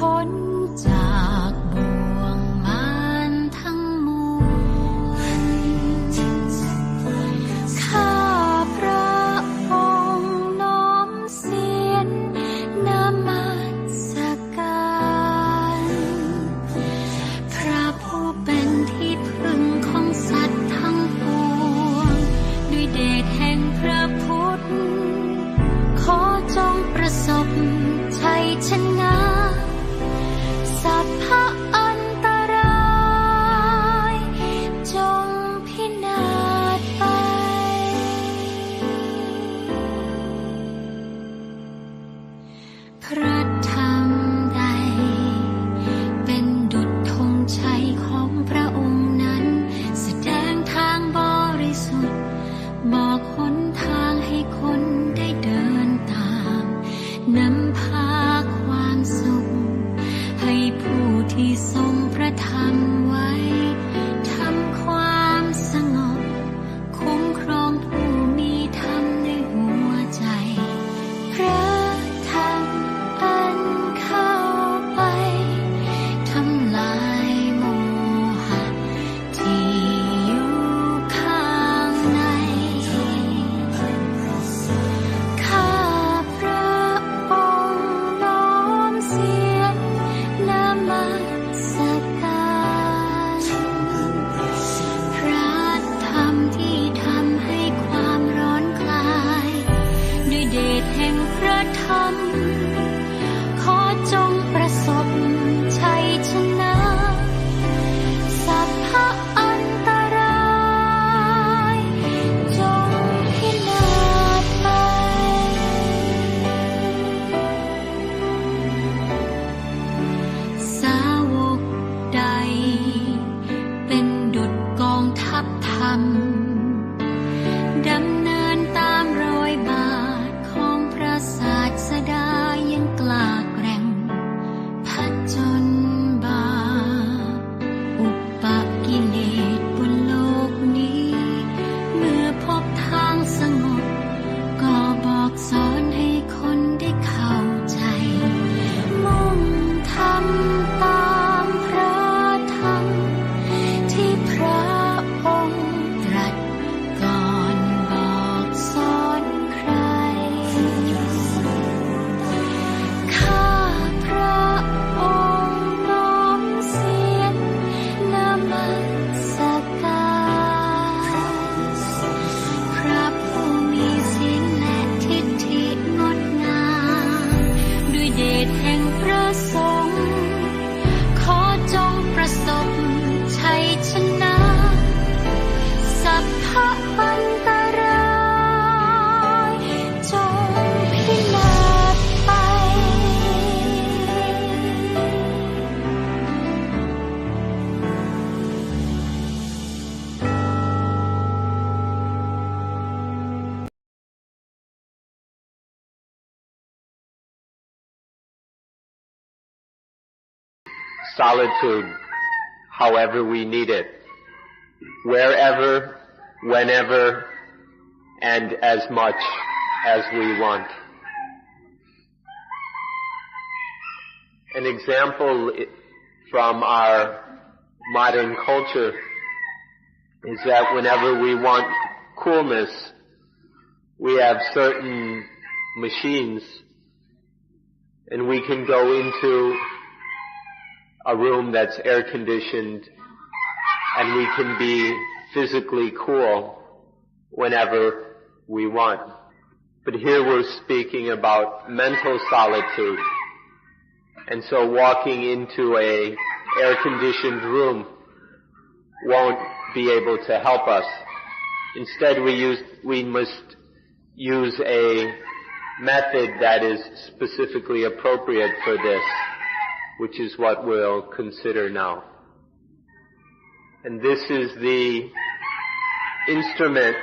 พ้นจากบ่วงมารทั้งมวลข้าพระองค์น้อมเสียรนมัสการพระผู้เป็นที่พึ่งของสัตว์ทั้งปวงด้วยเดชแห่งพระพุทธขอจงประสบชัยชนะสัพพะอันตรายจงพินาศไปพระธรรมใดเป็นดุจธงชัยของพระองค์นั้นแสดงทางบริสุทธิ์บอกหนทางให้คนได้เดินตามนำพาความสุขให้ผู้ที่ทรงพระธรรมไว้ทำความสงบคุ้มครองผู้มีธรรมในหัวใจพระธรรมอันเข้าไปทำลายโมหะที่อยู่ข้างในข้าพระองค์น้อมเสียรนมัสการพระธรรมที่ทำให้ความร้อนคลายด้วยเดชแห่งพระธรรมขอจงประสบชัยชนะสัพพะอันตรายจงพินาศไปสาวกใดเป็นดุจกองทัพธรรมดำเนินตามรอยบาทของพระศาสดายังกล้าแกร่งผจญบาปอุปกิเลสบนโลกนี้เมื่อพบทางสงบก็บอกสอนให้คนได้เข้าใจมุ่งทำตามพระธรรมที่พระองค์ตรัสก่อนบอกสอนใครข้าพระองค์น้อมเสียรนมัสการพระผู้มีศีลและทิฏฐิงดงามด้วยเดชแห่งพระสงฆ์ขอจงประสบชัยชนะสัพพะอันตรายจงพินาศไป Solitude, however we need it, wherever, whenever, and as much as we want. An example from our modern culture is that whenever we want coolness, we have certain machines and we can go into a room that's air conditioned and we can be physically cool whenever we want. But here we're speaking about mental solitude. And so walking into a air-conditioned room won't be able to help us. Instead, we must use a method that is specifically appropriate for this, which is what we'll consider now. And this is the instrument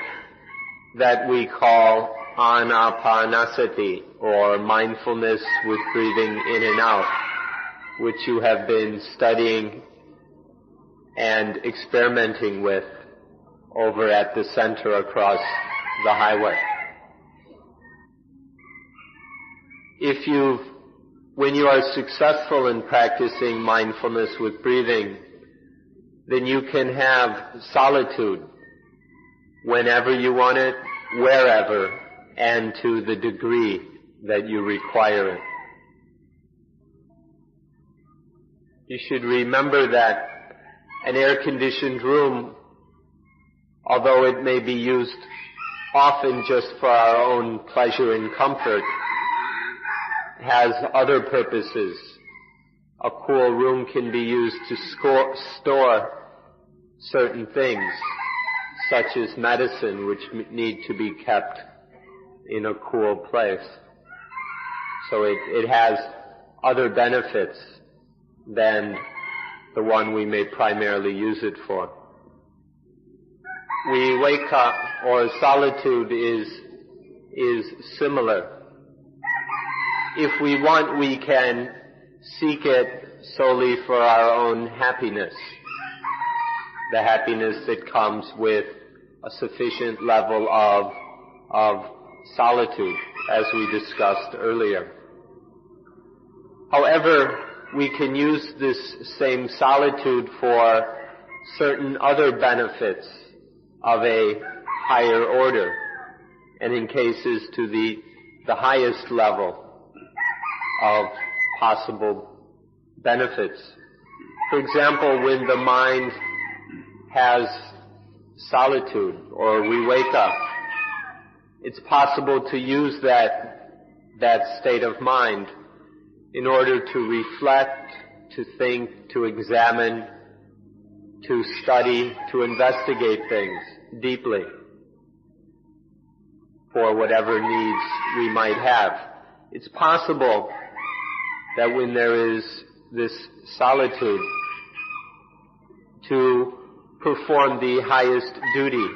that we call anapanasati, or mindfulness with breathing in and out, which you have been studying and experimenting with over at the center across the highway. If you've when you are successful in practicing mindfulness with breathing, then you can have solitude whenever you want it, wherever, and to the degree that you require it. You should remember that an air-conditioned room, although it may be used often just for our own pleasure and comfort, has other purposes. A cool room can be used to store certain things, such as medicine, which need to be kept in a cool place. So it has other benefits than the one we may primarily use it for. We wake up, or solitude is similar. If we want, we can seek it solely for our own happiness, the happiness that comes with a sufficient level of solitude, as we discussed earlier. However, we can use this same solitude for certain other benefits of a higher order, and in cases to the highest level of possible benefits. For example, when the mind has solitude, or we wake up, it's possible to use that state of mind in order to reflect, to think, to examine, to study, to investigate things deeply for whatever needs we might have. It's possible that when there is this solitude, to perform the highest duty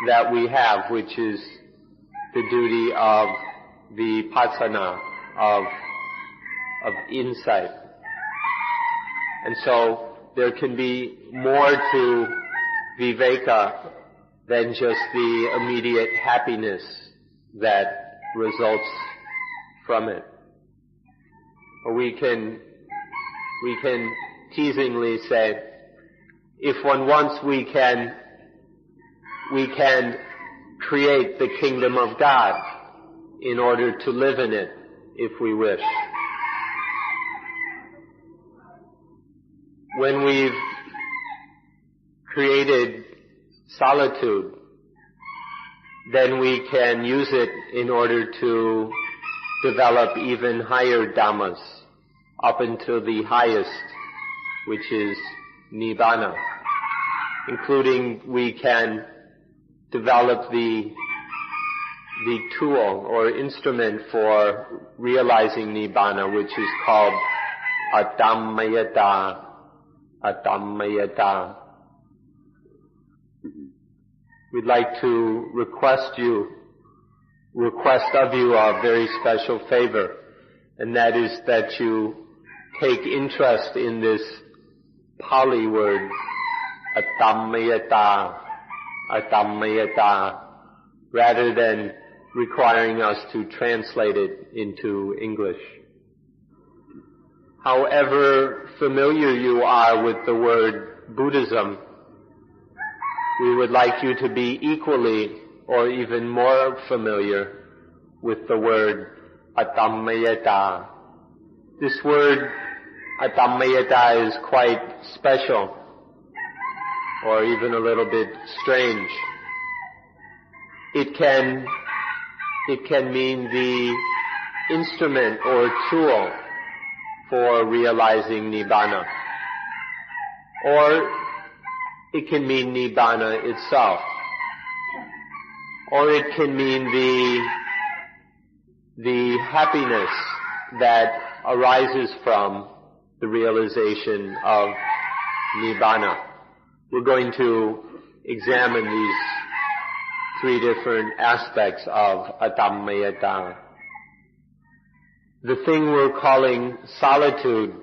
that we have, which is the duty of vipassana, of insight. And so there can be more to viveka than just the immediate happiness that results from it. Or we can teasingly say, if one wants, we can create the kingdom of God in order to live in it, if we wish. When we've created solitude, then we can use it in order to develop even higher dhammas, up until the highest, which is nibbana, including we can develop the tool or instrument for realizing nibbana, which is called adammayata. We'd like to request of you a very special favor, and that is that you take interest in this Pali word, adammayata, rather than requiring us to translate it into English. However familiar you are with the word Buddhism, we would like you to be equally or even more familiar with the word adammayata. This word adammayata is quite special, or even a little bit strange. It can mean the instrument or tool for realizing nibbana, or it can mean nibbana itself, or it can mean the happiness that arises from the realization of nibbana. We're going to examine these three different aspects of adammayata. The thing we're calling solitude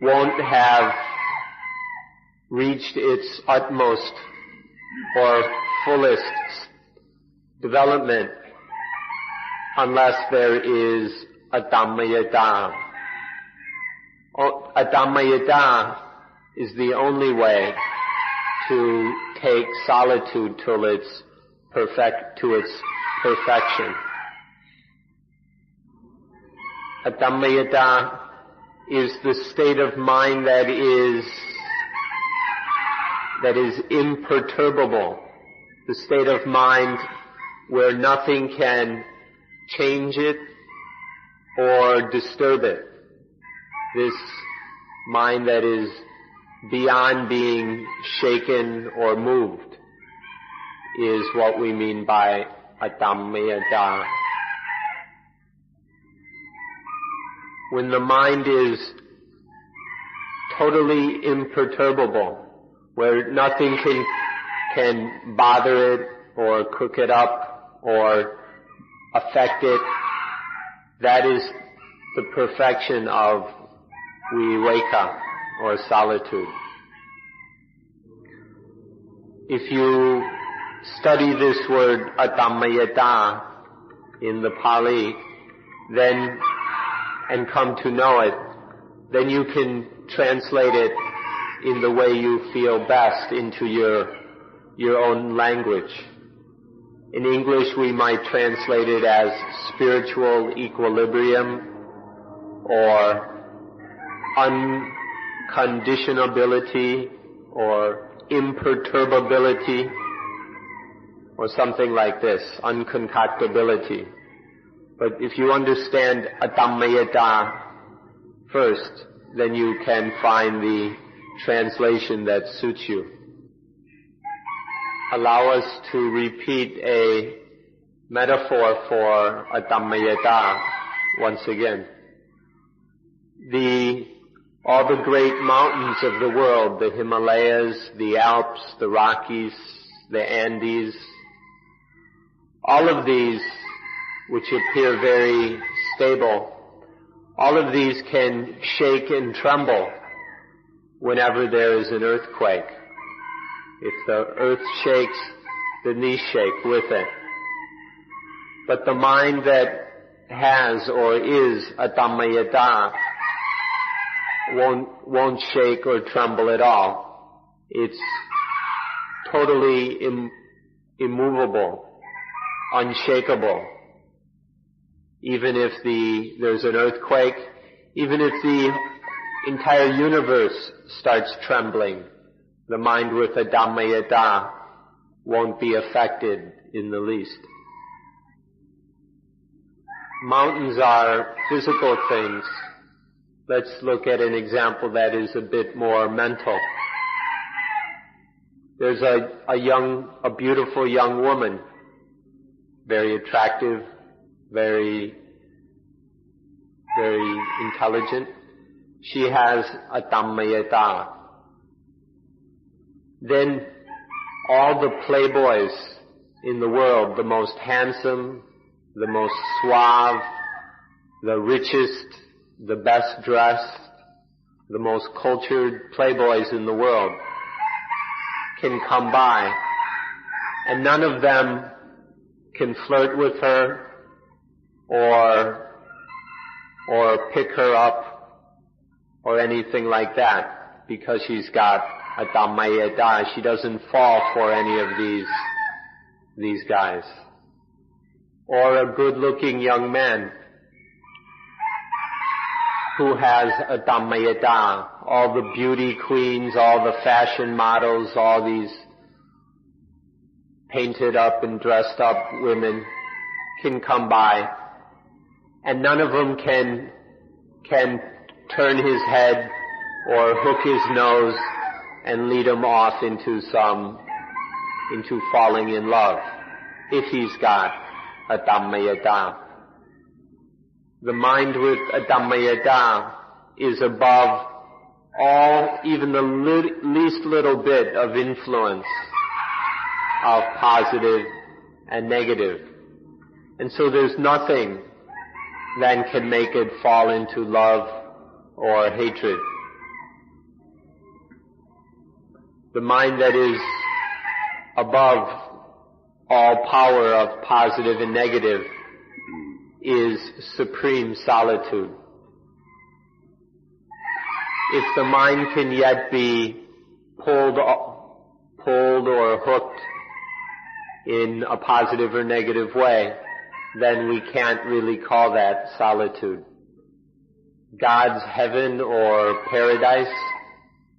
won't have reached its utmost or fullest development unless there is Adammayata. Adammayata is the only way to take solitude to its perfection. Adammayata is the state of mind that is imperturbable, the state of mind where nothing can change it or disturb it. This mind that is beyond being shaken or moved is what we mean by Adammayata. When the mind is totally imperturbable, where nothing can bother it or cook it up or affect it, that is the perfection of viveka or solitude. If you study this word Adammayata in the Pali, then and come to know it, then you can translate it in the way you feel best into your own language. In English we might translate it as spiritual equilibrium or unconditionability or imperturbability or something like this, unconcoctability. But if you understand Adammayata first, then you can find the translation that suits you. Allow us to repeat a metaphor for Adammayata once again. All the great mountains of the world, the Himalayas, the Alps, the Rockies, the Andes, all of these which appear very stable, all of these can shake and tremble whenever there is an earthquake. If the earth shakes, the knees shake with it. But the mind that has or is Adammayata won't shake or tremble at all. It's totally immovable, unshakable. Even if there's an earthquake, even if the entire universe starts trembling, the mind with Adammayata won't be affected in the least. Mountains are physical things. Let's look at an example that is a bit more mental. There's a beautiful young woman, very attractive, very intelligent. She has Adammayata. Then all the playboys in the world, the most handsome, the most suave, the richest, the best dressed, the most cultured playboys in the world can come by, and none of them can flirt with her or pick her up or anything like that, because she's got Adammayata. She doesn't fall for any of these guys. Or a good-looking young man who has Adammayata. All the beauty queens, all the fashion models, all these painted up and dressed up women can come by, and none of them can turn his head or hook his nose and lead him off into falling in love, if he's got Adammayata. The mind with Adammayata is above all, even the least little bit of influence of positive and negative. And so there's nothing that can make it fall into love or hatred. The mind that is above all power of positive and negative is supreme solitude. If the mind can yet be pulled or hooked in a positive or negative way, then we can't really call that solitude. God's heaven or paradise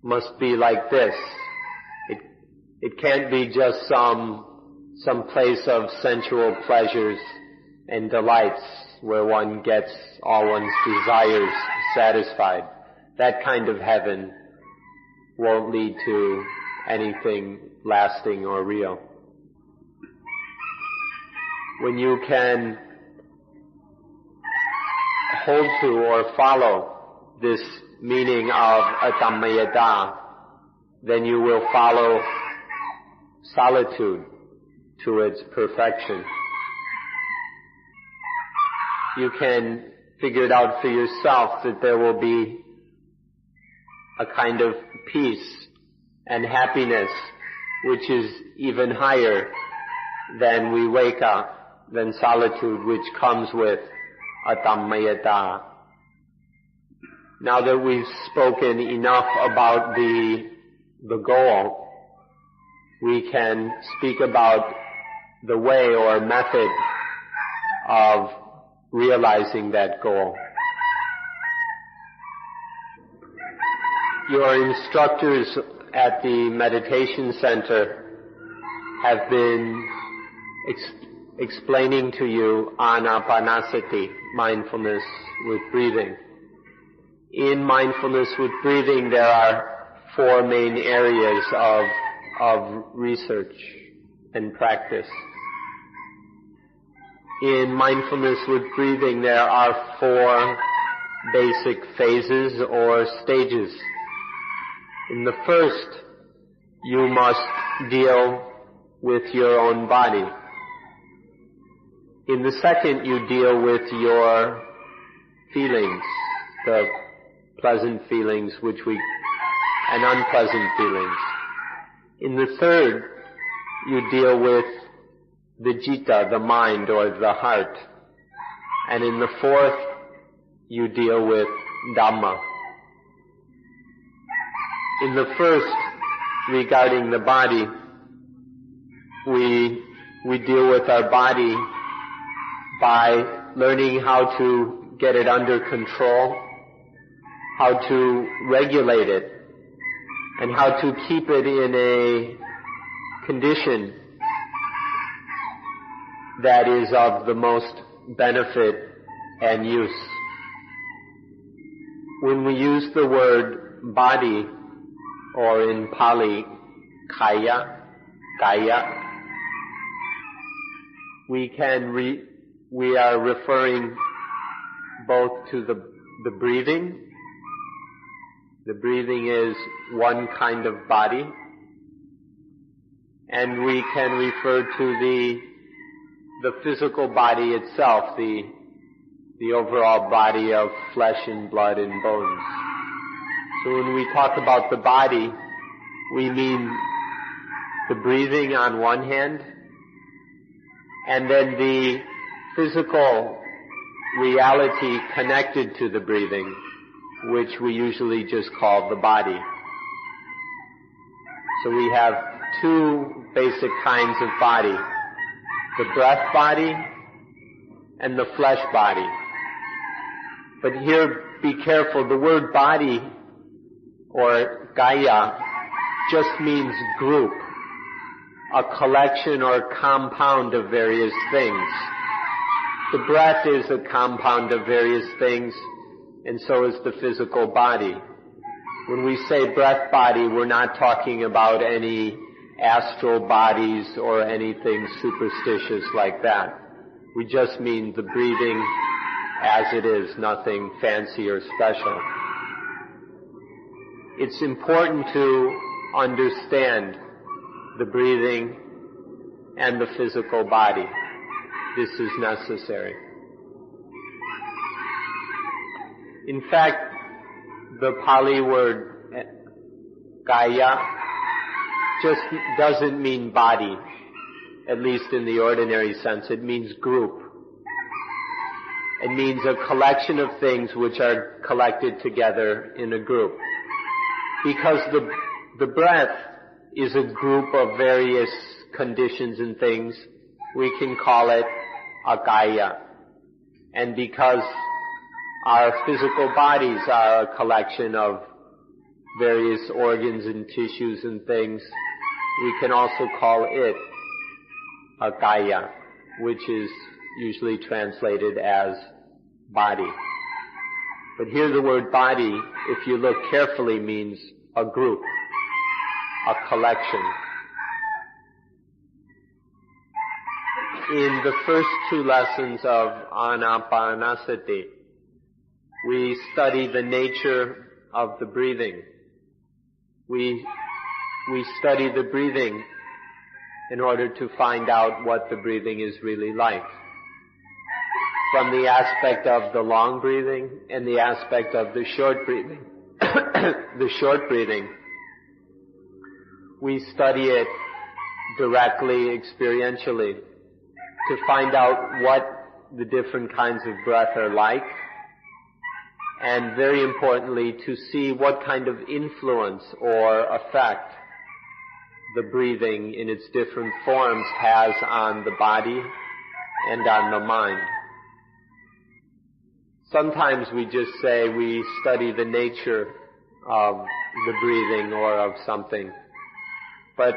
must be like this. It can't be just some place of sensual pleasures and delights where one gets all one's desires satisfied. That kind of heaven won't lead to anything lasting or real. When you can hold to or follow this meaning of atammayata, then you will follow solitude to its perfection. You can figure it out for yourself that there will be a kind of peace and happiness which is even higher than viveka, than solitude, which comes with atammayata. Now that we've spoken enough about the goal, we can speak about the way or method of realizing that goal. Your instructors at the meditation center have been explaining to you anapanasati, mindfulness with breathing. In mindfulness with breathing, there are four main areas of research and practice. In mindfulness with breathing, there are four basic phases or stages. In the first, you must deal with your own body. In the second, you deal with your feelings, the pleasant feelings and unpleasant feelings. In the third, you deal with the citta, the mind or the heart. And in the fourth, you deal with Dhamma. In the first, regarding the body, we deal with our body by learning how to get it under control, how to regulate it, and how to keep it in a condition that is of the most benefit and use. When we use the word body, or in Pali, kaya, we are referring both to the breathing. The breathing is one kind of body, and we can refer to the physical body itself, the overall body of flesh and blood and bones. So when we talk about the body, we mean the breathing on one hand, and then the physical reality connected to the breathing, which we usually just call the body. So we have two basic kinds of body, the breath body and the flesh body. But here, be careful, the word body or kaya just means group, a collection or compound of various things. The breath is a compound of various things, and so is the physical body. When we say breath body, we're not talking about any astral bodies or anything superstitious like that. We just mean the breathing as it is, nothing fancy or special. It's important to understand the breathing and the physical body. This is necessary. In fact, the Pali word kaya just doesn't mean body, at least in the ordinary sense. It means group. It means a collection of things which are collected together in a group. Because the breath is a group of various conditions and things, we can call it akaya. And because our physical bodies are a collection of various organs and tissues and things, we can also call it akaya, which is usually translated as body. But here the word body, if you look carefully, means a group, a collection. In the first two lessons of Anapanasati, we study the nature of the breathing. We study the breathing in order to find out what the breathing is really like. From the aspect of the long breathing and the aspect of the short breathing. The short breathing, we study it directly, experientially, to find out what the different kinds of breath are like, and very importantly, to see what kind of influence or effect the breathing in its different forms has on the body and on the mind. Sometimes we just say we study the nature of the breathing or of something, but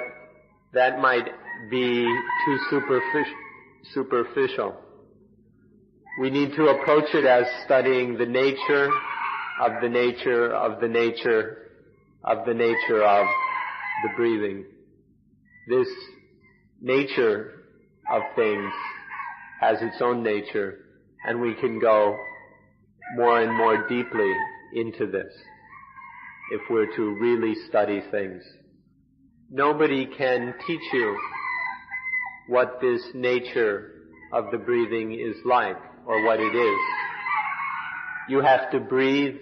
that might be too superficial. We need to approach it as studying the nature of the nature of the nature of the nature of the breathing. This nature of things has its own nature, and we can go more and more deeply into this if we're to really study things. Nobody can teach you what this nature of the breathing is like or what it is. You have to breathe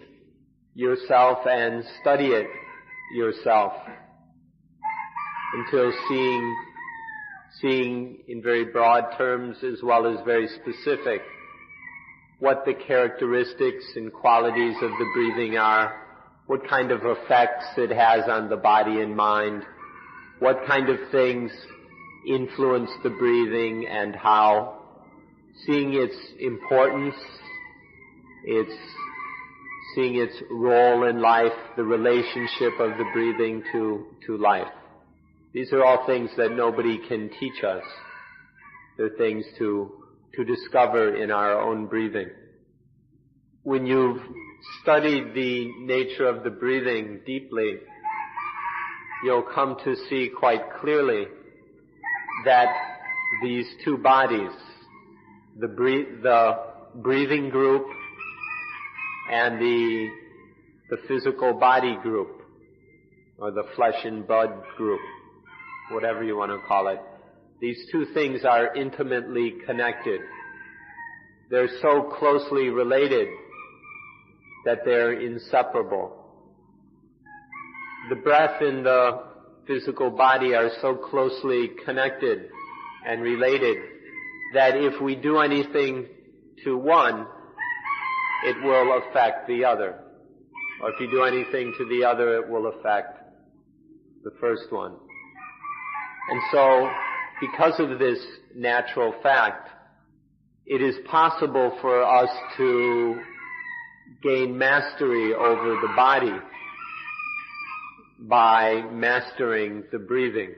yourself and study it yourself until seeing in very broad terms as well as very specific what the characteristics and qualities of the breathing are, what kind of effects it has on the body and mind, what kind of things influence the breathing and how, seeing its importance, seeing its role in life, the relationship of the breathing to life. These are all things that nobody can teach us. They're things to discover in our own breathing. When you've studied the nature of the breathing deeply, you'll come to see quite clearly that these two bodies, the breathing group and the physical body group, or the flesh and blood group, whatever you want to call it, these two things are intimately connected. They're so closely related that they're inseparable. The breath and the physical body are so closely connected and related that if we do anything to one, it will affect the other. Or if you do anything to the other, it will affect the first one. And so, because of this natural fact, it is possible for us to gain mastery over the body by mastering the breathing.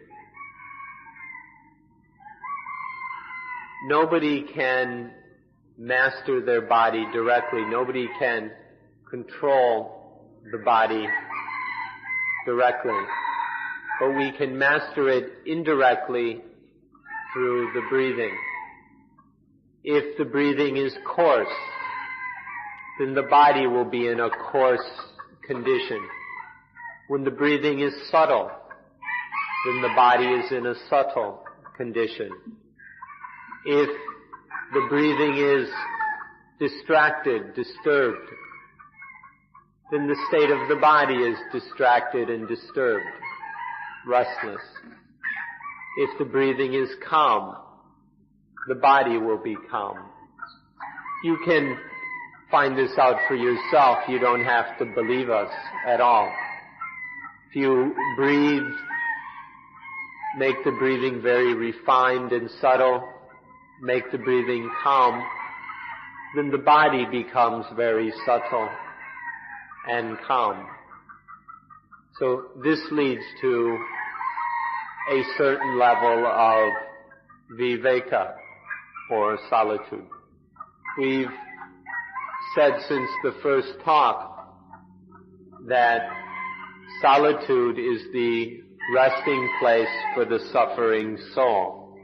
Nobody can master their body directly. Nobody can control the body directly. But we can master it indirectly through the breathing. If the breathing is coarse, then the body will be in a coarse condition. When the breathing is subtle, then the body is in a subtle condition. If the breathing is distracted, disturbed, then the state of the body is distracted and disturbed, restless. If the breathing is calm, the body will be calm. You can find this out for yourself. You don't have to believe us at all. If you breathe, make the breathing very refined and subtle, make the breathing calm, then the body becomes very subtle and calm. So this leads to a certain level of viveka, or solitude. We've said since the first talk that solitude is the resting place for the suffering soul.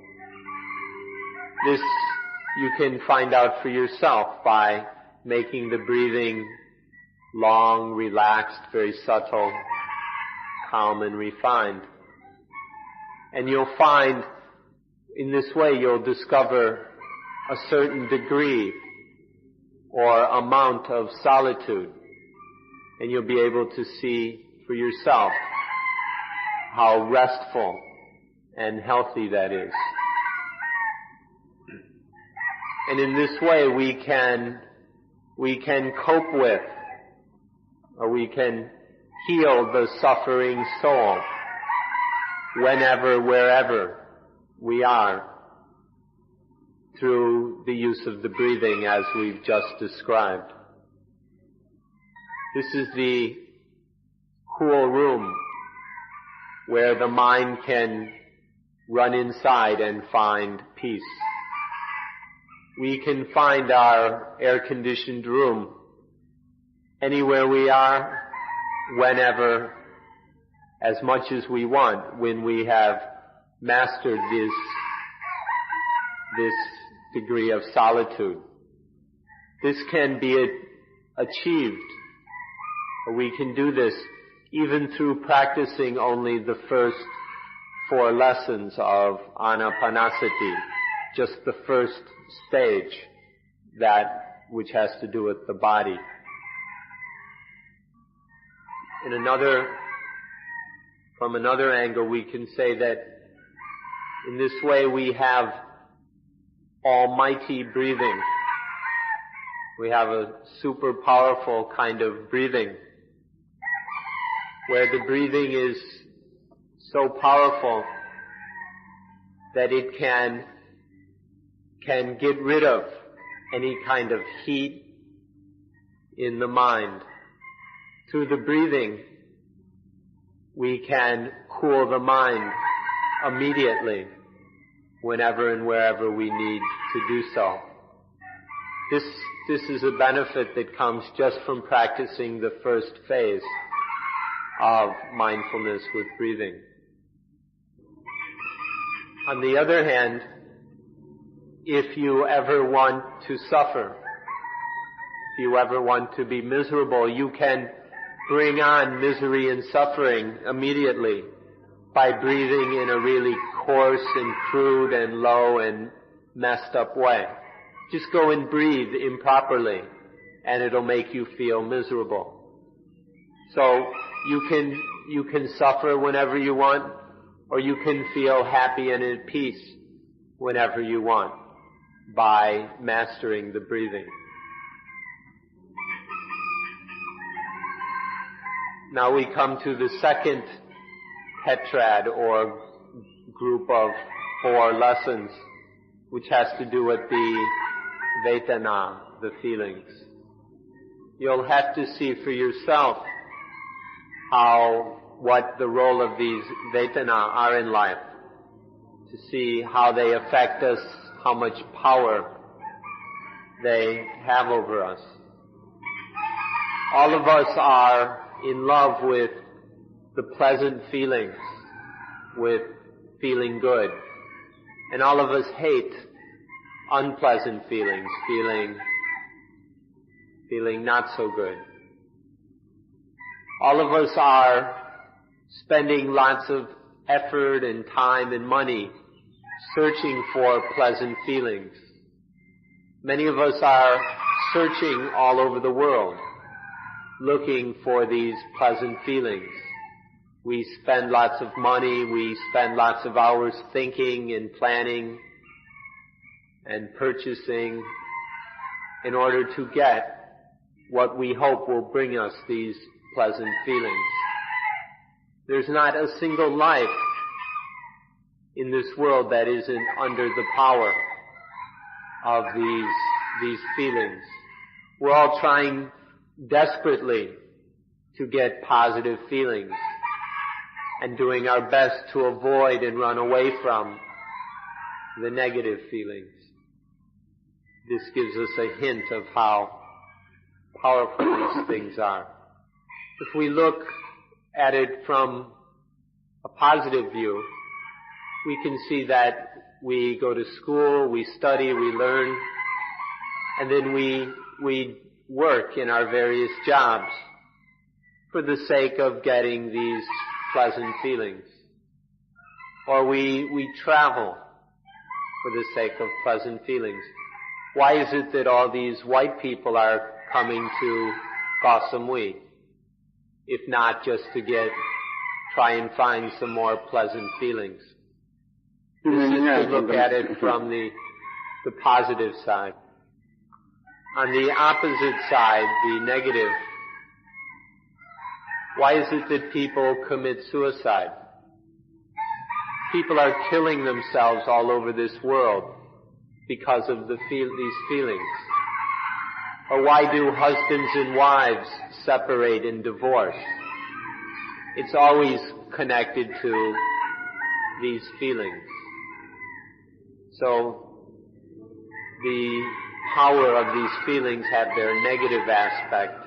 This you can find out for yourself by making the breathing long, relaxed, very subtle, calm and refined. And you'll find in this way you'll discover a certain degree or amount of solitude, and you'll be able to see for yourself how restful and healthy that is. And in this way we can cope with, or we can heal the suffering soul whenever, wherever we are, through the use of the breathing as we've just described. This is the cool room where the mind can run inside and find peace. We can find our air-conditioned room anywhere we are, whenever, as much as we want, when we have mastered this degree of solitude. This can be achieved, or we can do this even through practicing only the first 4 lessons of Anapanasati, just the first stage, that which has to do with the body. From another angle, we can say that in this way we have almighty breathing. We have a super powerful kind of breathing, where the breathing is so powerful that it can get rid of any kind of heat in the mind. Through the breathing, we can cool the mind immediately, whenever and wherever we need to do so. This is a benefit that comes just from practicing the first phase of mindfulness with breathing. On the other hand, if you ever want to suffer, if you ever want to be miserable, you can bring on misery and suffering immediately by breathing in a really coarse and crude and low and messed up way. Just go and breathe improperly, and it'll make you feel miserable. So you can suffer whenever you want, or you can feel happy and at peace whenever you want by mastering the breathing. Now we come to the second tetrad, or group of 4 lessons, which has to do with the Vedana, the feelings. You'll have to see for yourself what the role of these Vedana are in life, to see how they affect us, how much power they have over us. All of us are in love with the pleasant feelings, with feeling good. And all of us hate unpleasant feelings, feeling not so good. All of us are spending lots of effort and time and money searching for pleasant feelings. Many of us are searching all over the world, looking for these pleasant feelings. We spend lots of money, we spend lots of hours thinking and planning and purchasing in order to get what we hope will bring us these pleasant feelings. There's not a single life in this world that isn't under the power of these feelings. We're all trying desperately to get positive feelings and doing our best to avoid and run away from the negative feelings. This gives us a hint of how powerful these things are. If we look at it from a positive view, we can see that we go to school, we study, we learn, and then we work in our various jobs for the sake of getting these pleasant feelings. Or we travel for the sake of pleasant feelings. Why is it that all these white people are coming to Koh Samui, if not just to try and find some more pleasant feelings? This is to look at it from the positive side. On the opposite side, the negative, why is it that people commit suicide? People are killing themselves all over this world because of these feelings. Or why do husbands and wives separate and divorce? It's always connected to these feelings. So the power of these feelings have their negative aspect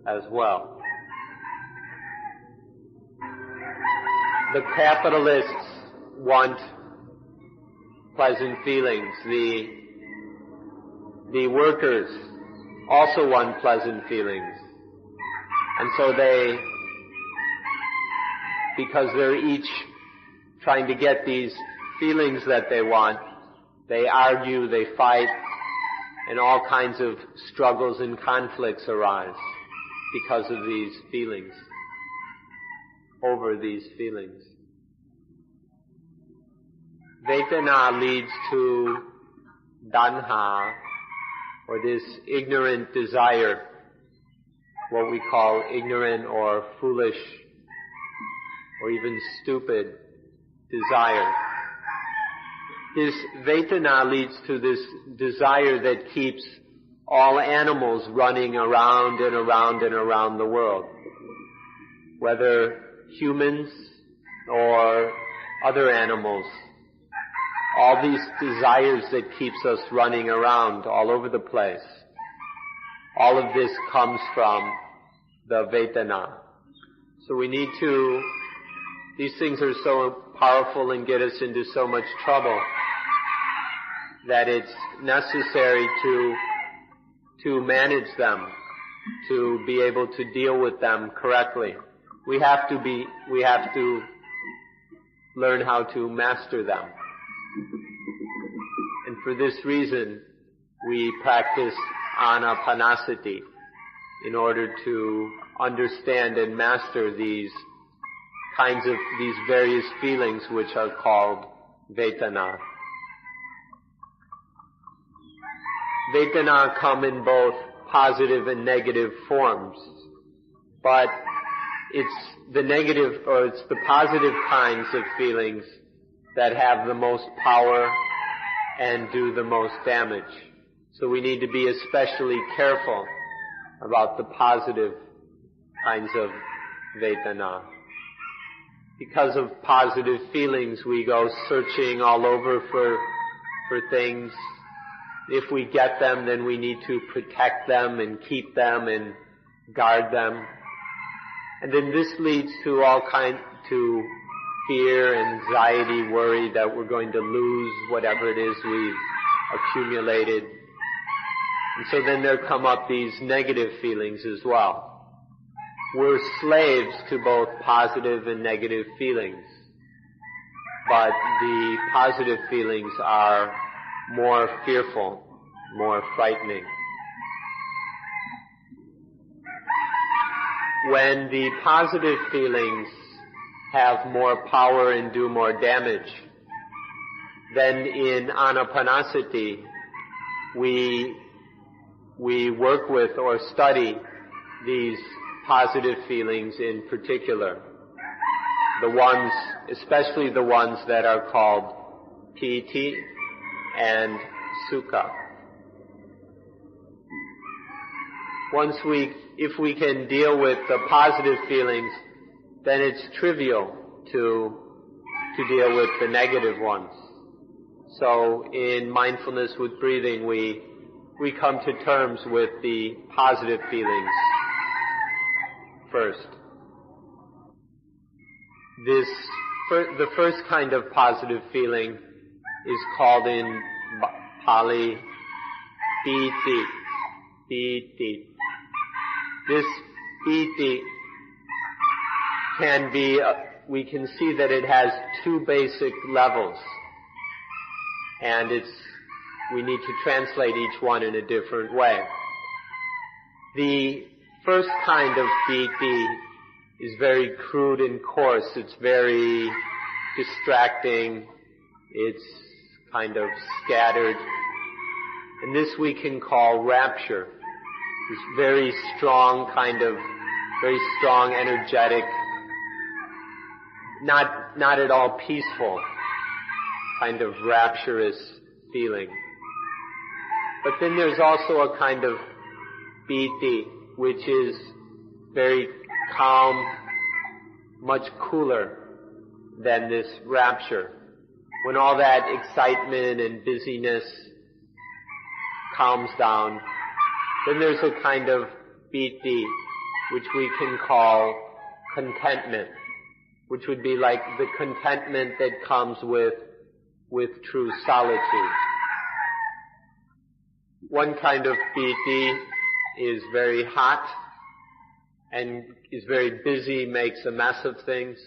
as well. The capitalists want pleasant feelings. The workers also want pleasant feelings. And so because they're each trying to get these feelings that they want, they argue, they fight, and all kinds of struggles and conflicts arise because of these feelings, over these feelings. Vedana leads to danha, or this ignorant desire, what we call ignorant or foolish or even stupid desire. This Vedana leads to this desire that keeps all animals running around and around and around the world, whether humans or other animals. All these desires that keeps us running around all over the place. All of this comes from the Vedana. So we need to, these things are so powerful and get us into so much trouble that it's necessary to manage them, to be able to deal with them correctly. We have to learn how to master them. And for this reason, we practice anapanasati in order to understand and master these various feelings which are called Vedana. Vedana come in both positive and negative forms, but it's the positive kinds of feelings that have the most power and do the most damage. So we need to be especially careful about the positive kinds of Vedana. Because of positive feelings, we go searching all over for things. If we get them, then we need to protect them and keep them and guard them. And then this leads to to fear, anxiety, worry that we're going to lose whatever it is we've accumulated. And so then there come up these negative feelings as well. We're slaves to both positive and negative feelings, but the positive feelings are more fearful, more frightening. When the positive feelings have more power and do more damage, then in anapanasati we we work with or study these positive feelings in particular. The ones, especially the ones that are called piti and sukha. If we can deal with the positive feelings, then it's trivial to deal with the negative ones. So in mindfulness with breathing, we come to terms with the positive feelings first. The first kind of positive feeling is called in Pali piti. Piti. This piti can be, we can see that it has two basic levels, and we need to translate each one in a different way. The first kind of piti is very crude and coarse. It's very distracting. It's kind of scattered. And this we can call rapture. It's very strong, very strong, energetic, not at all peaceful, kind of rapturous feeling. But then there's also a kind of piti, which is very calm, much cooler than this rapture. When all that excitement and busyness calms down, then there's a kind of piti, which we can call contentment, which would be like the contentment that comes with true solitude. One kind of piti is very hot and is very busy, makes a mess of things.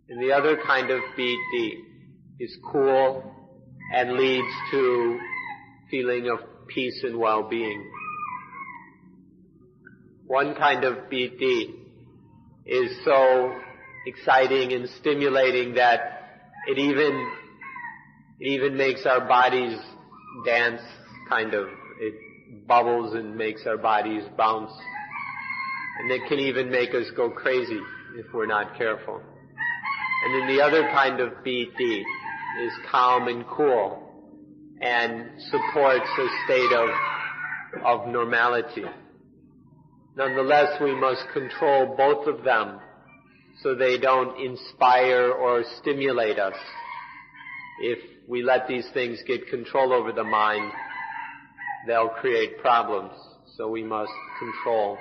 And the other kind of piti is cool and leads to feeling of peace and well-being. One kind of piti is so exciting and stimulating that it even makes our bodies dance, kind of. It bubbles and makes our bodies bounce. And it can even make us go crazy if we're not careful. And then the other kind of piti is calm and cool and supports a state of normality. Nonetheless, we must control both of them so they don't inspire or stimulate us. If we let these things get control over the mind, they'll create problems. So we must control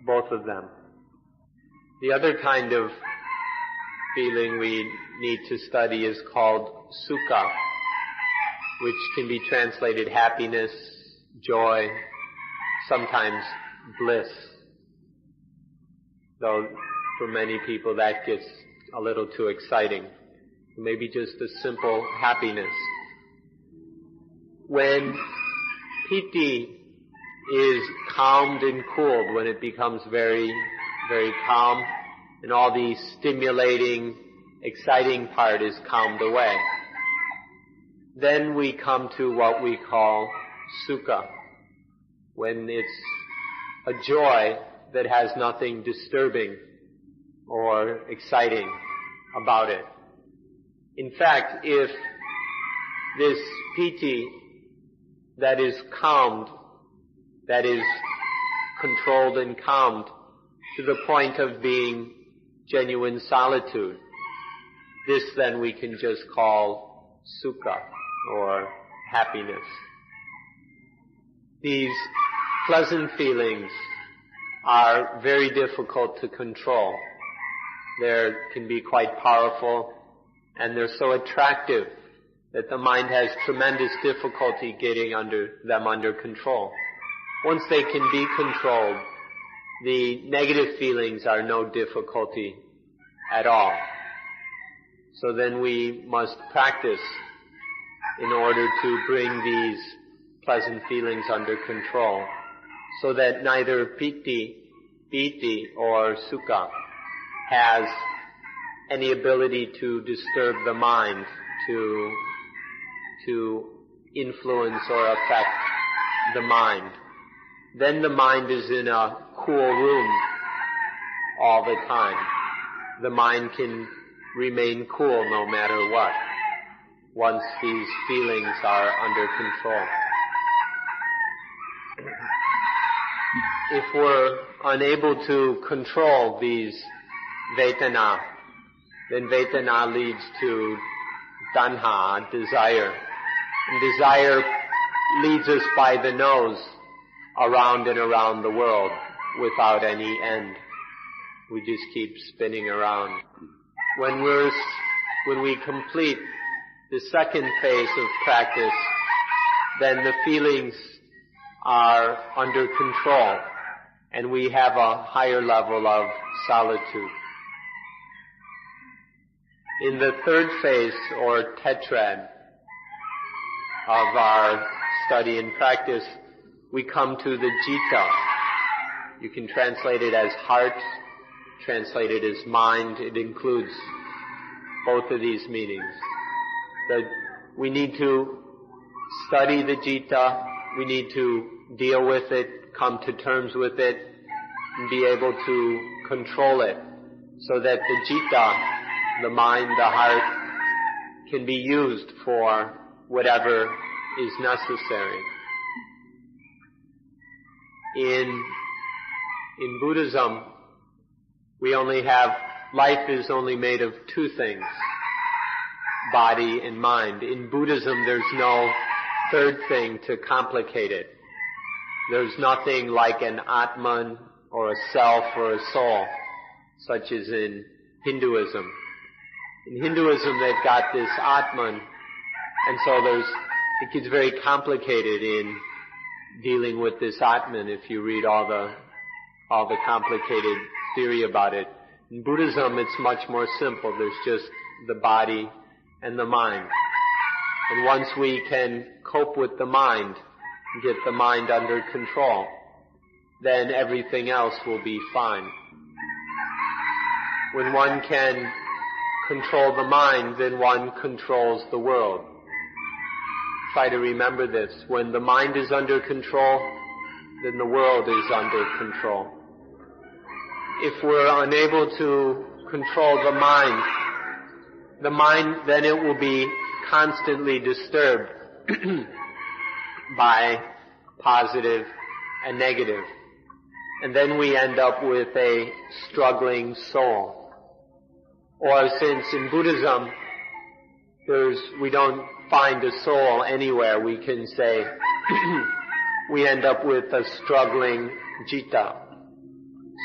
both of them. The other kind of feeling we need to study is called sukha, which can be translated happiness, joy, sometimes bliss. Though for many people that gets a little too exciting. Maybe just a simple happiness. When piti is calmed and cooled, when it becomes very, very calm, and all the stimulating, exciting part is calmed away, then we come to what we call sukha, when it's a joy that has nothing disturbing or exciting about it. In fact, if this piti that is calmed, that is controlled and calmed to the point of being genuine solitude, this then we can just call sukha or happiness. These pleasant feelings are very difficult to control. They can be quite powerful, and they're so attractive that the mind has tremendous difficulty getting them under control. Once they can be controlled, the negative feelings are no difficulty at all. So then we must practice in order to bring these pleasant feelings under control, so that neither piti or sukha has any ability to disturb the mind, to influence or affect the mind. then the mind is in a cool room all the time. The mind can remain cool no matter what, once these feelings are under control. If we're unable to control these vedana, then vedana leads to tanha, desire. And desire leads us by the nose around and around the world without any end. We just keep spinning around. When we complete the second phase of practice, then the feelings are under control and we have a higher level of solitude. In the third phase, or tetrad, of our study and practice, we come to the citta. You can translate it as heart, translate it as mind. It includes both of these meanings. We need to study the citta, we need to deal with it, come to terms with it, and be able to control it, so that the citta, the mind, the heart, can be used for whatever is necessary. In Buddhism, life is only made of two things, body and mind. In Buddhism, there's no third thing to complicate it. There's nothing like an Atman or a self or a soul, such as in Hinduism. In Hinduism, they've got this Atman, and so it gets very complicated in dealing with this Atman if you read all the complicated theory about it. In Buddhism, it's much more simple. There's just the body and the mind. And once we can cope with the mind, get the mind under control, then everything else will be fine. When one can control the mind, then one controls the world. Try to remember this. When the mind is under control, then the world is under control. If we're unable to control the mind, then it will be constantly disturbed by positive and negative. And then we end up with a struggling soul. Or since in Buddhism, we don't find a soul anywhere, we can say we end up with a struggling citta,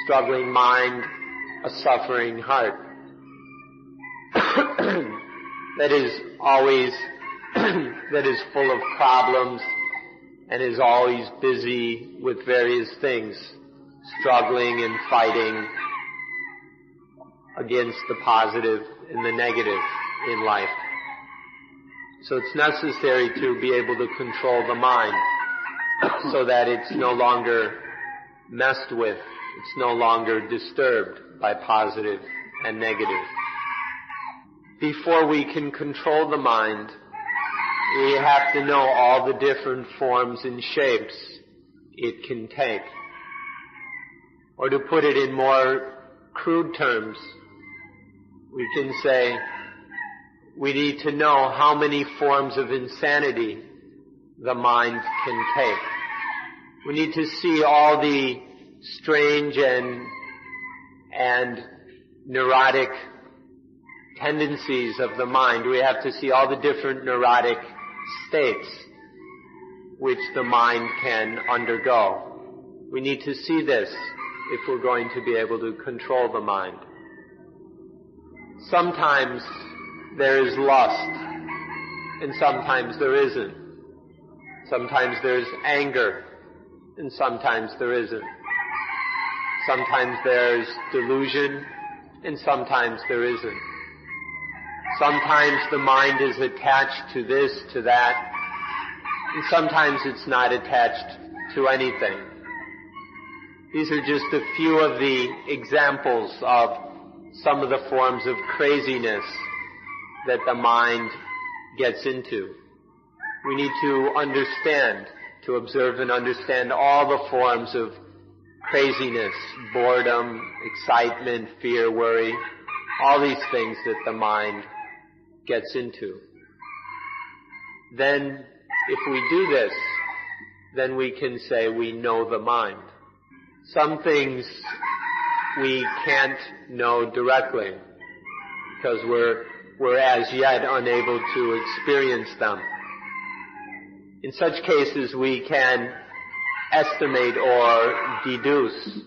struggling mind, a suffering heart. That is full of problems and is always busy with various things, struggling and fighting against the positive and the negative in life. So it's necessary to be able to control the mind so that it's no longer messed with, it's no longer disturbed by positive and negative. Before we can control the mind, we have to know all the different forms and shapes it can take. Or to put it in more crude terms, we can say we need to know how many forms of insanity the mind can take. We need to see all the strange and neurotic tendencies of the mind. We have to see all the different neurotic states which the mind can undergo. We need to see this if we're going to be able to control the mind. Sometimes there is lust, and sometimes there isn't. Sometimes there's anger, and sometimes there isn't. Sometimes there's delusion, and sometimes there isn't. Sometimes the mind is attached to this, to that, and sometimes it's not attached to anything. These are just a few of the examples of some of the forms of craziness that the mind gets into. We need to understand to observe and understand all the forms of craziness, boredom, excitement, fear, worry, all these things that the mind gets into. Then, if we do this, then we can say we know the mind. Some things we can't know directly because we're as yet unable to experience them. In such cases, we can estimate or deduce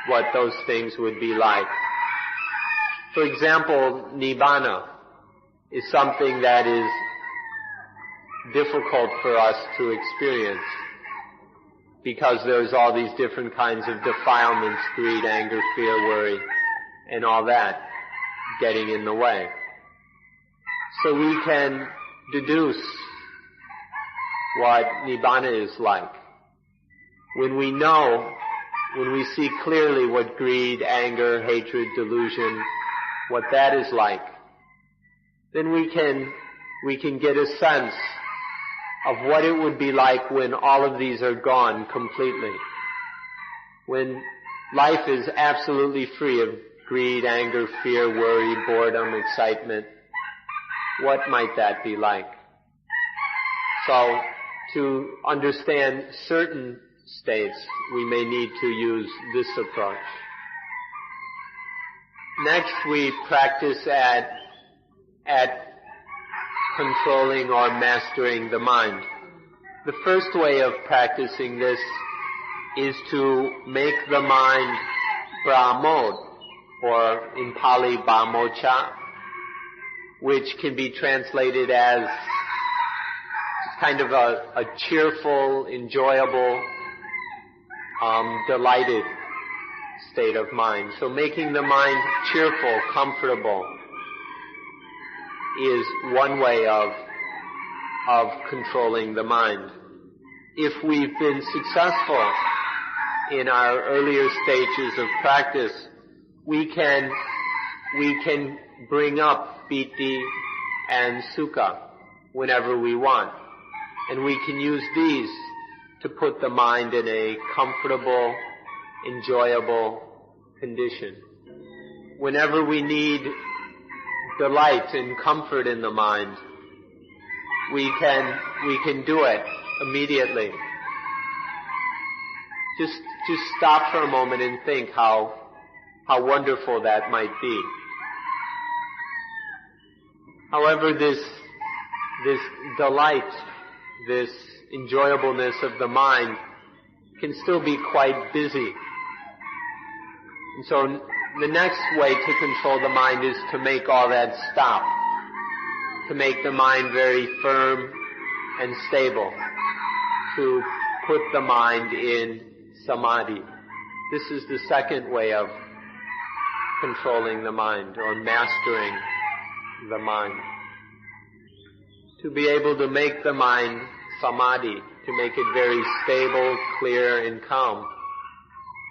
what those things would be like. For example, nibbana is something that is difficult for us to experience because there's all these different kinds of defilements, greed, anger, fear, worry, and all that getting in the way. So we can deduce what nibbana is like. When we see clearly what greed, anger, hatred, delusion, what that is like, then we can get a sense of what it would be like when all of these are gone completely. When life is absolutely free of greed, anger, fear, worry, boredom, excitement, what might that be like? So, to understand certain states, we may need to use this approach. Next, we practice at controlling or mastering the mind. The first way of practicing this is to make the mind pramod, or in Pali bamocha, which can be translated as kind of a cheerful, enjoyable, delighted state of mind. So making the mind cheerful, comfortable, is one way of controlling the mind. If we've been successful in our earlier stages of practice, we can bring up piti and sukha whenever we want. And we can use these to put the mind in a comfortable, enjoyable condition. Whenever we need delight and comfort in the mind, we can do it immediately. Just stop for a moment and think how wonderful that might be. However, this delight, this enjoyableness of the mind can still be quite busy. And so the next way to control the mind is to make all that stop, to make the mind very firm and stable, to put the mind in samadhi. This is the second way of controlling the mind or mastering the mind. To be able to make the mind samadhi, to make it very stable, clear, and calm.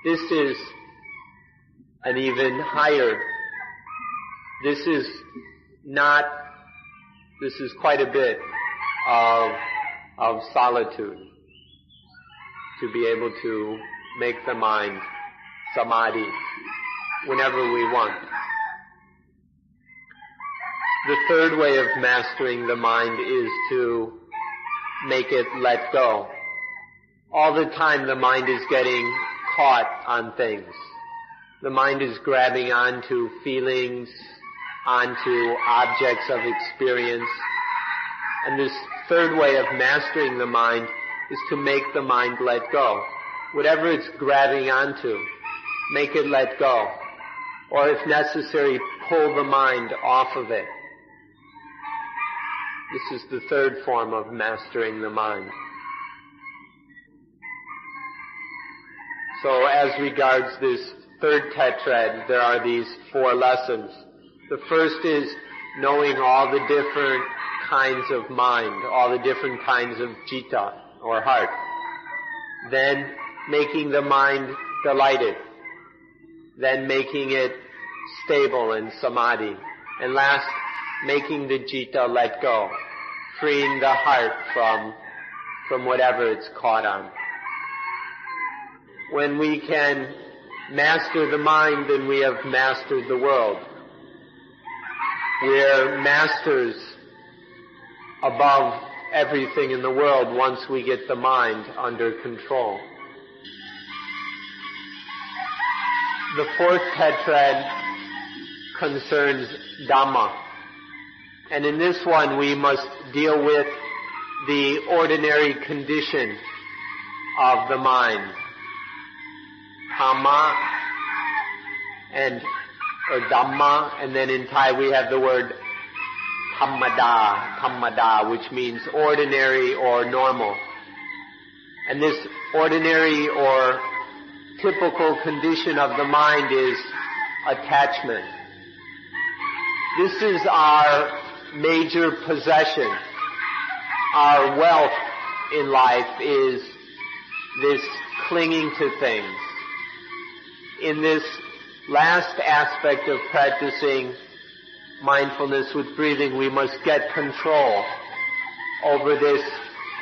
This is an even higher, this is quite a bit of solitude, to be able to make the mind samadhi whenever we want. The third way of mastering the mind is to make it let go. All the time the mind is getting caught on things. The mind is grabbing onto feelings, onto objects of experience. And this third way of mastering the mind is to make the mind let go. Whatever it's grabbing onto, make it let go. Or if necessary, pull the mind off of it. This is the third form of mastering the mind. So as regards this third tetrad, there are these 4 lessons. The first is knowing all the different kinds of mind, all the different kinds of citta, or heart. Then making the mind delighted. Then making it stable in samadhi. And last, making the citta let go, freeing the heart from whatever it's caught on. When we can master the mind, then we have mastered the world. We're masters above everything in the world once we get the mind under control. The fourth tetrad concerns Dhamma. And in this one we must deal with the ordinary condition of the mind. Dhamma or Dhamma, and then in Thai we have the word Thammada, which means ordinary or normal. And this ordinary or typical condition of the mind is attachment. This is our major possession. Our wealth in life is this clinging to things. In this last aspect of practicing mindfulness with breathing, we must get control over this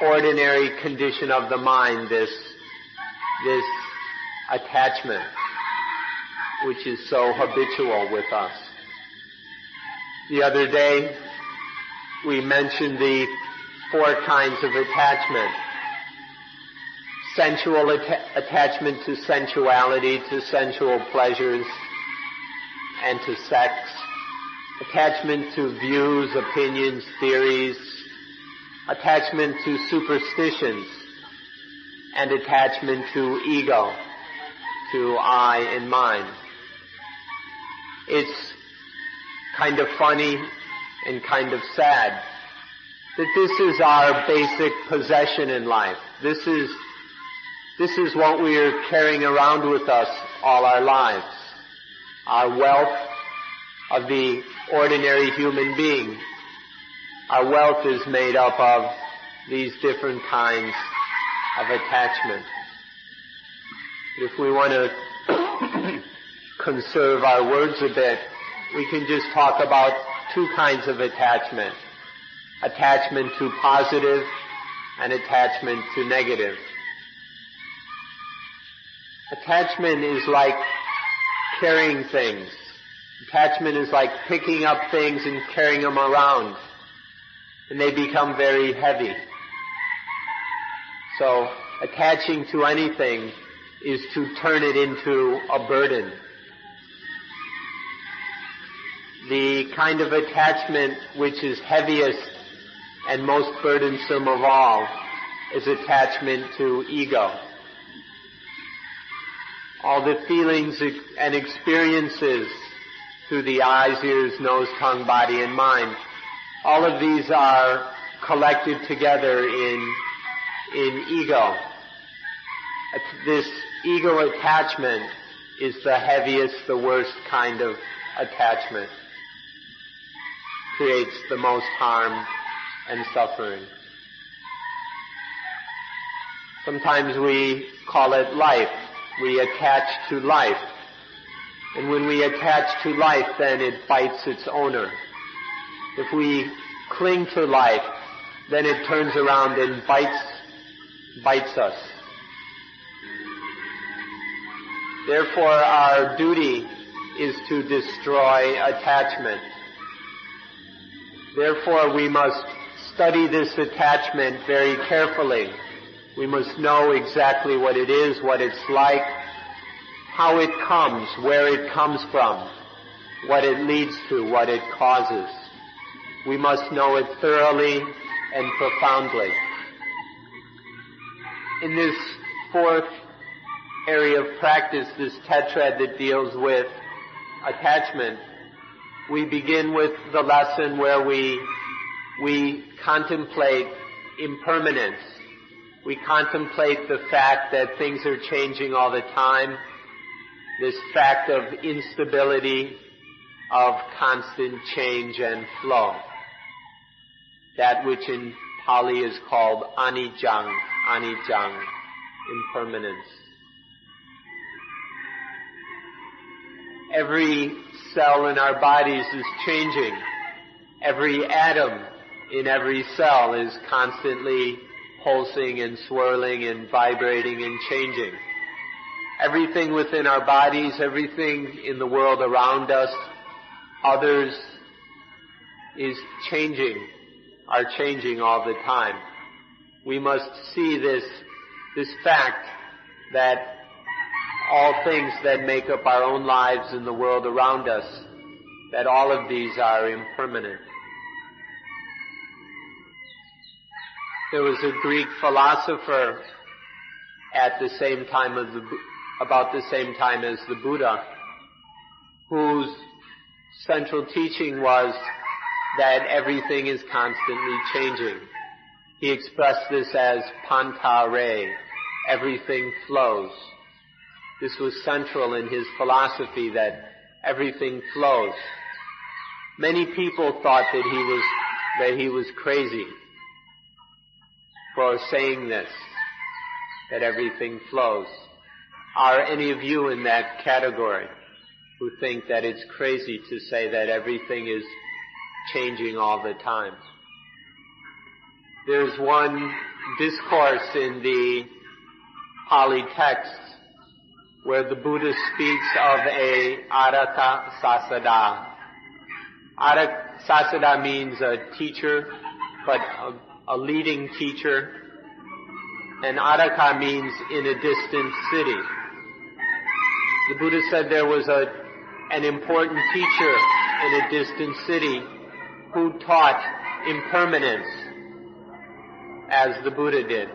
ordinary condition of the mind, this attachment, which is so habitual with us. The other day, we mentioned the four kinds of attachment. Sensual attachment to sensuality, to sensual pleasures, and to sex. Attachment to views, opinions, theories. Attachment to superstitions. And attachment to ego, to I and mine. It's kind of funny and kind of sad that this is our basic possession in life. This is what we are carrying around with us all our lives. Our wealth of the ordinary human being. Our wealth is made up of these different kinds of attachment. If we want to conserve our words a bit, we can just talk about two kinds of attachment. Attachment to positive and attachment to negative. Attachment is like carrying things. Attachment is like picking up things and carrying them around, and they become very heavy. So, attaching to anything is to turn it into a burden. The kind of attachment which is heaviest and most burdensome of all is attachment to ego. All the feelings and experiences through the eyes, ears, nose, tongue, body, and mind, all of these are collected together in ego. This ego attachment is the heaviest, the worst kind of attachment. Creates the most harm and suffering. Sometimes we call it life. We attach to life. And when we attach to life, then it bites its owner. If we cling to life, then it turns around and bites us. Therefore, our duty is to destroy attachment. Therefore, we must study this attachment very carefully. We must know exactly what it is, what it's like, how it comes, where it comes from, what it leads to, what it causes. We must know it thoroughly and profoundly. In this fourth area of practice, this tetrad that deals with attachment, we begin with the lesson where we contemplate impermanence. We contemplate the fact that things are changing all the time, this fact of instability, of constant change and flow. That which in Pali is called anicca, impermanence. Every cell in our bodies is changing. Every atom in every cell is constantly pulsing and swirling and vibrating and changing. Everything within our bodies, everything in the world around us, others is changing, are changing all the time. We must see this fact that all things that make up our own lives in the world around us, that all of these are impermanent. There was a Greek philosopher at the same time about the same time as the Buddha, whose central teaching was that everything is constantly changing. He expressed this as panta re, everything flows. This was central in his philosophy, that everything flows. Many people thought that he was crazy for saying this, that everything flows. Are any of you in that category who think that it's crazy to say that everything is changing all the time? There's one discourse in the Pali text where the Buddha speaks of a Arata Sasada. Arata Sasada means a teacher, but a leading teacher. And Araka means in a distant city. The Buddha said there was an important teacher in a distant city who taught impermanence, as the Buddha did.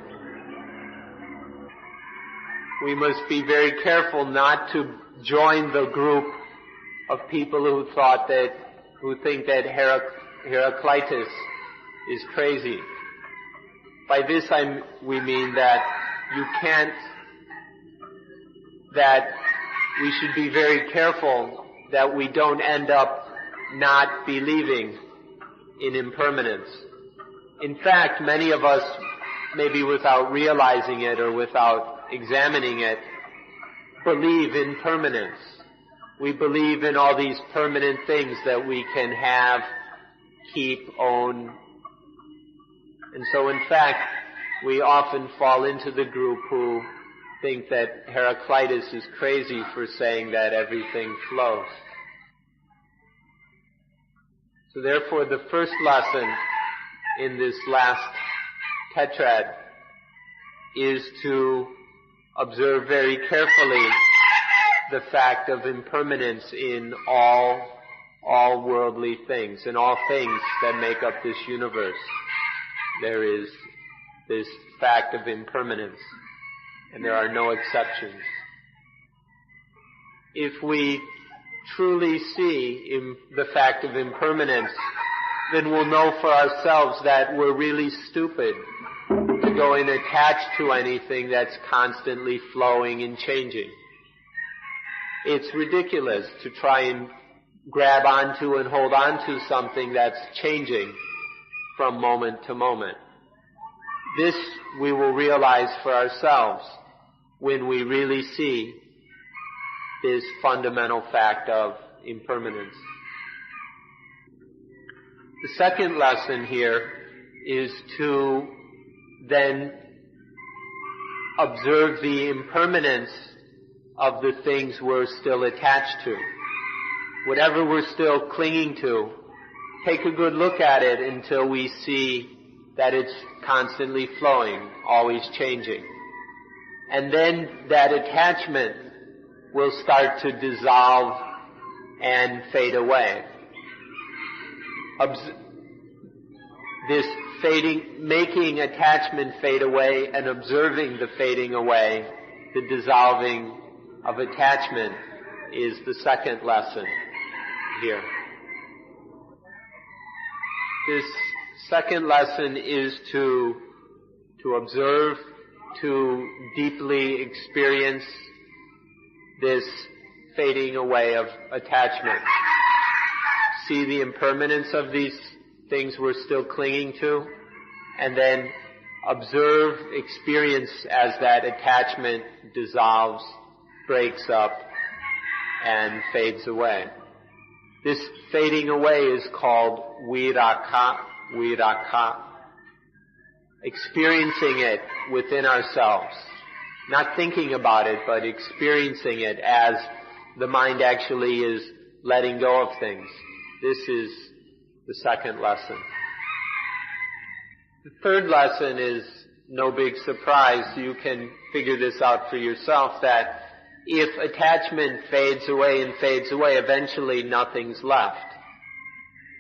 We must be very careful not to join the group of people who think that Heraclitus is crazy. By this we mean that that we should be very careful that we don't end up not believing in impermanence. In fact, many of us, maybe without realizing it or without examining it, believe in permanence. We believe in all these permanent things that we can have, keep, own. And so in fact, we often fall into the group who think that Heraclitus is crazy for saying that everything flows. So therefore, the first lesson in this last tetrad is to observe very carefully the fact of impermanence in all worldly things, in all things that make up this universe. There is this fact of impermanence, and there are no exceptions. If we truly see the fact of impermanence, then we'll know for ourselves that we're really stupid to go and attach to anything that's constantly flowing and changing. It's ridiculous to try and grab onto and hold on to something that's changing from moment to moment. This we will realize for ourselves when we really see this fundamental fact of impermanence. The second lesson here is to then observe the impermanence of the things we're still attached to. Whatever we're still clinging to, take a good look at it until we see that it's constantly flowing, always changing. And then that attachment will start to dissolve and fade away. This making attachment fade away and observing the fading away, the dissolving of attachment, is the second lesson here. This second lesson is to observe, to deeply experience this fading away of attachment. See the impermanence of these things we're still clinging to, and then observe, experience as that attachment dissolves, breaks up, and fades away. This fading away is called viraka. experiencing it within ourselves, not thinking about it, but experiencing it as the mind actually is letting go of things. This is the second lesson. The third lesson is no big surprise. You can figure this out for yourself, that if attachment fades away, eventually nothing's left.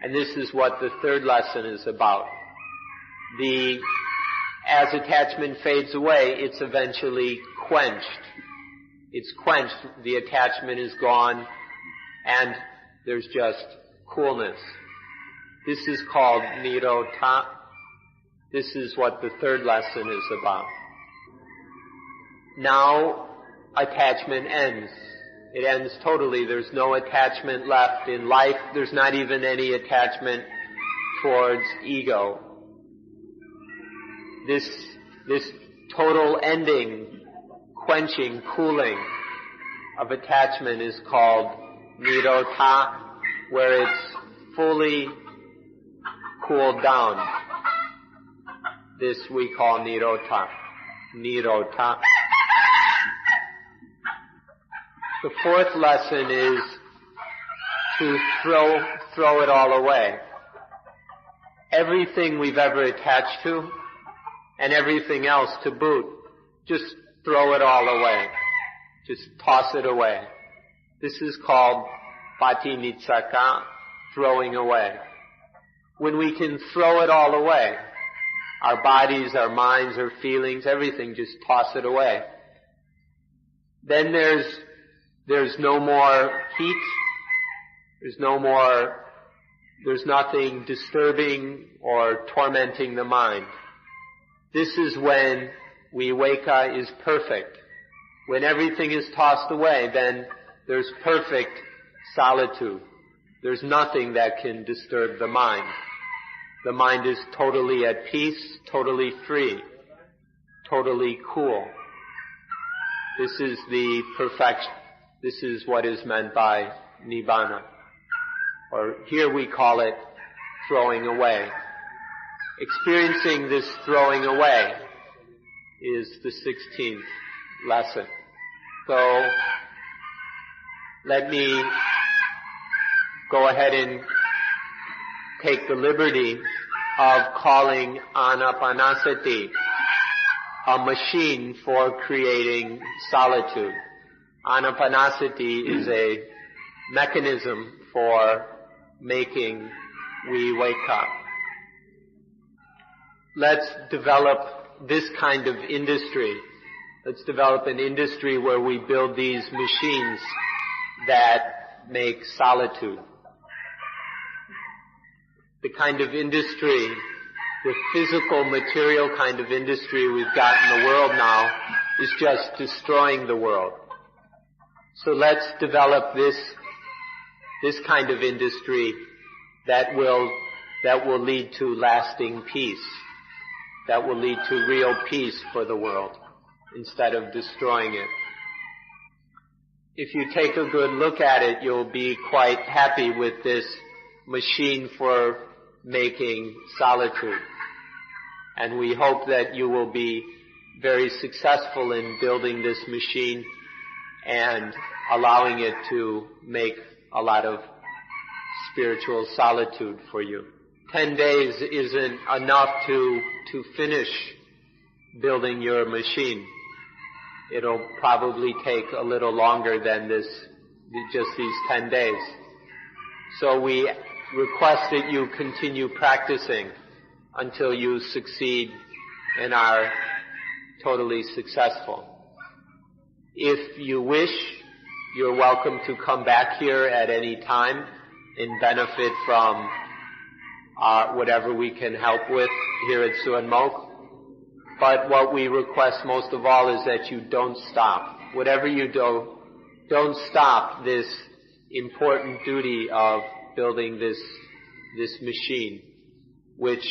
And this is what the third lesson is about. As attachment fades away, it's eventually quenched. It's quenched, the attachment is gone, and there's just coolness. This is called Nirodha. This is what the third lesson is about. Now, attachment ends. It ends totally. There's no attachment left in life. There's not even any attachment towards ego. This total ending, quenching, cooling of attachment is called Nirodha, where it's fully cooled down. This we call Nirodha. Nirodha. The fourth lesson is to throw it all away. Everything we've ever attached to, and everything else to boot, just throw it all away. Just toss it away. This is called patinitsaka, throwing away. When we can throw it all away, our bodies, our minds, our feelings, everything, just toss it away. Then there's no more heat. There's nothing disturbing or tormenting the mind. This is when viveka is perfect. When everything is tossed away, then there's perfect solitude. There's nothing that can disturb the mind. The mind is totally at peace, totally free, totally cool. This is the perfection. This is what is meant by nibbana. Or here we call it throwing away. Experiencing this throwing away is the 16th lesson. So, let me go ahead and take the liberty of calling Anapanasati a machine for creating solitude. Anapanasati is a mechanism for making viveka. Let's develop this kind of industry. Let's develop an industry where we build these machines that make solitude. The kind of industry, the physical, material kind of industry we've got in the world now is just destroying the world. So let's develop this kind of industry that will lead to lasting peace, that will lead to real peace for the world, instead of destroying it. If you take a good look at it, you'll be quite happy with this machine for making solitude. And we hope that you will be very successful in building this machine and allowing it to make a lot of spiritual solitude for you. 10 days isn't enough to finish building your machine. It'll probably take a little longer than just these 10 days. So we request that you continue practicing until you succeed and are totally successful. If you wish, you're welcome to come back here at any time and benefit from whatever we can help with here at Suan Mok. But what we request most of all is that you don't stop. Whatever you do, don't stop this important duty of building this machine, which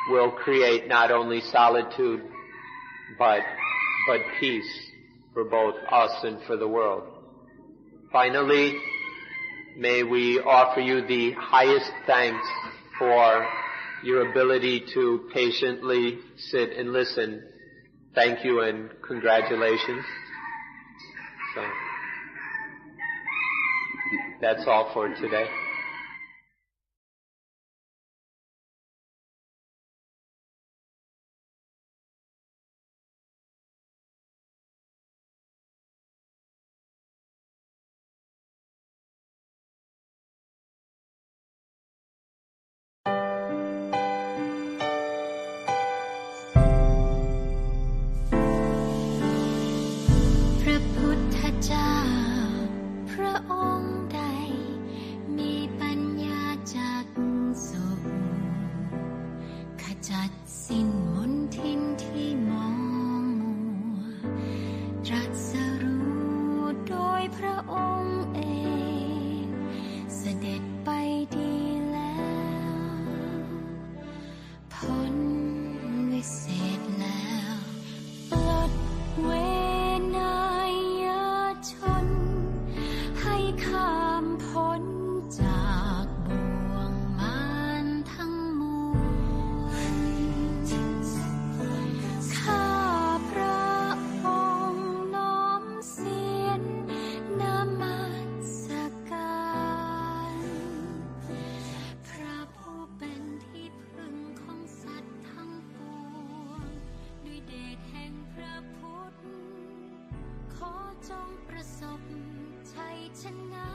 will create not only solitude, but peace for both us and for the world. Finally, may we offer you the highest thanks for your ability to patiently sit and listen. Thank you and congratulations. So that's all for today.จงประสบชัยชนะ